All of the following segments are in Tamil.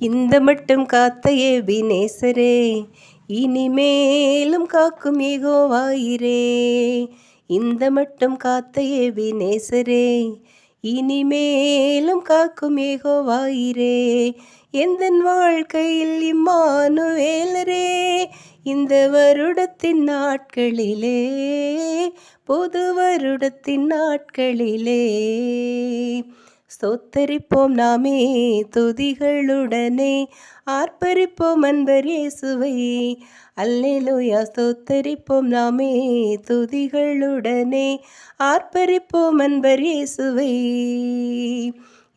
இந்த மட்டும் காத்த எபினேசரே, இனிமேலும் காக்கும் யெகோவாயிரே. இந்த மட்டும் காத்த எபினேசரே, இனிமேலும் காக்கும் யெகோவாயிரே. எந்தன் வாழ்க்கையில் இம்மானுவேலரே, இந்த வருடத்தின் நாட்களிலே, புது வருடத்தின் நாட்களிலே ஸ்தோத்தரிப்போம் நாமே துதிகளுடனே, ஆர்ப்பரிப்போம் அன்பர் இயேசுவை. அல்லேலூயா. ஸ்தோத்தரிப்போம் நாமே துதிகளுடனே, ஆர்ப்பரிப்போம் அன்பர் இயேசுவை.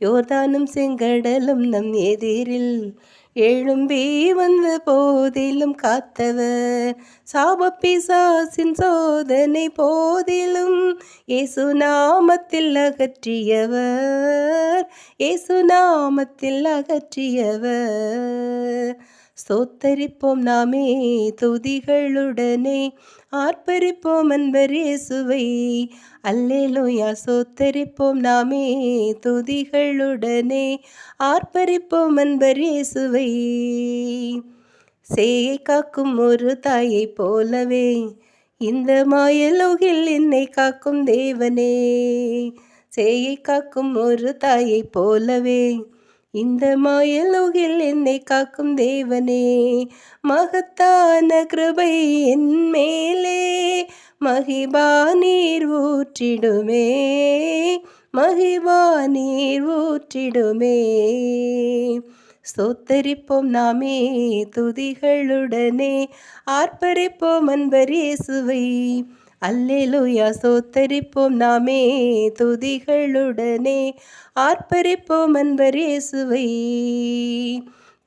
யோர்தானும் செங்கடலும் நம் எதிரில் எழும்பி வந்த போதிலும் காத்தவர், சாபப்பிசாசின் சோதனை போதிலும் இயேசு நாமத்தில் அகற்றியவர், இயேசு நாமத்தில் அகற்றியவர். ஸ்தோத்தரிப்போம் நாமே துதிகளுடனே, ஆர்ப்பரிப்போம் அன்பர் இயேசுவை. அல்லேலூயா. ஸ்தோத்தரிப்போம் நாமே துதிகளுடனே, ஆர்ப்பரிப்போம் அன்பர் இயேசுவை. சேயை காக்கும் ஒரு தாயைப் போலவே, இந்த மாயலோகில் என்னை காக்கும் தேவனே. சேயை காக்கும் ஒரு தாயைப் போலவே, இந்த மாயலோகில் என்னை காக்கும் தேவனே. மகத்தான கிருபை என் மேலே, மகிபா நீர் ஊற்றிடுமே, மகிபா நீர் ஊற்றிடுமே. ஸ்தோத்தரிப்போம் நாமே துதிகளுடனே, ஆர்ப்பரிப்போம் அன்பர் இயேசுவை. அல்லேலூயா. ஸ்தோத்தரிப்போம் நாமே துதிகளுடனே, ஆர்ப்பரிப்போம் அன்பர் இயேசுவை.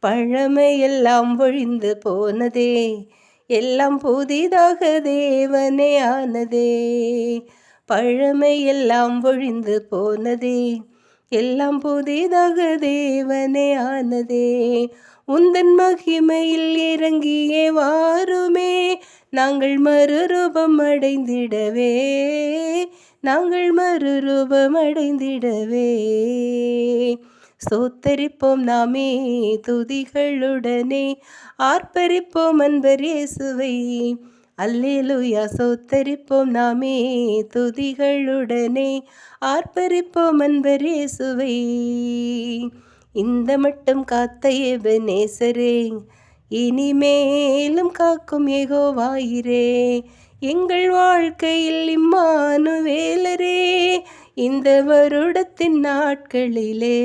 பழமையெல்லாம் ஒழிந்து போனதே, எல்லாம் புதிதாக தேவனே ஆனதே. பழமையெல்லாம் ஒழிந்து போனதே, எல்லாம் புதிதாக தேவனே ஆனதே. உந்தன் மகிமையில் இறங்கியே வாருமே, நாங்கள் மறுரூபம் அடைந்திடவே, நாங்கள் மறுரூபம் அடைந்திடவே. ஸ்தோத்தரிப்போம் நாமே துதிகளுடனே, ஆர்ப்பரிப்போம் அன்பர் இயேசுவை. அல்லேலூயா. ஸ்தோத்தரிப்போம் நாமே துதிகளுடனே, ஆர்ப்பரிப்போம் அன்பர் இயேசுவை. இந்த மட்டும் காத்த எபினேசரே, இனிமேலும் காக்கும் யெகோவாயிரே. எங்கள் வாழ்க்கையில் இம்மானுவேலரே, இந்த வருடத்தின் நாட்களிலே,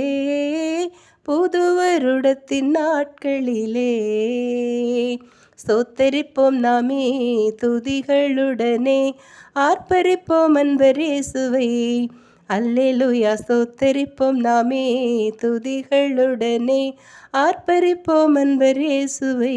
புது வருடத்தின் நாட்களிலே ஸ்தோத்தரிப்போம் நாமே துதிகளுடனே, ஆர்ப்பரிப்போம் அன்பர் இயேசுவை. அல்லேலூயா. ஸ்தோத்தரிப்போம் நாமே துதிகளுடனே, ஆர்ப்பரிப்போம் அன்பர் இயேசுவை.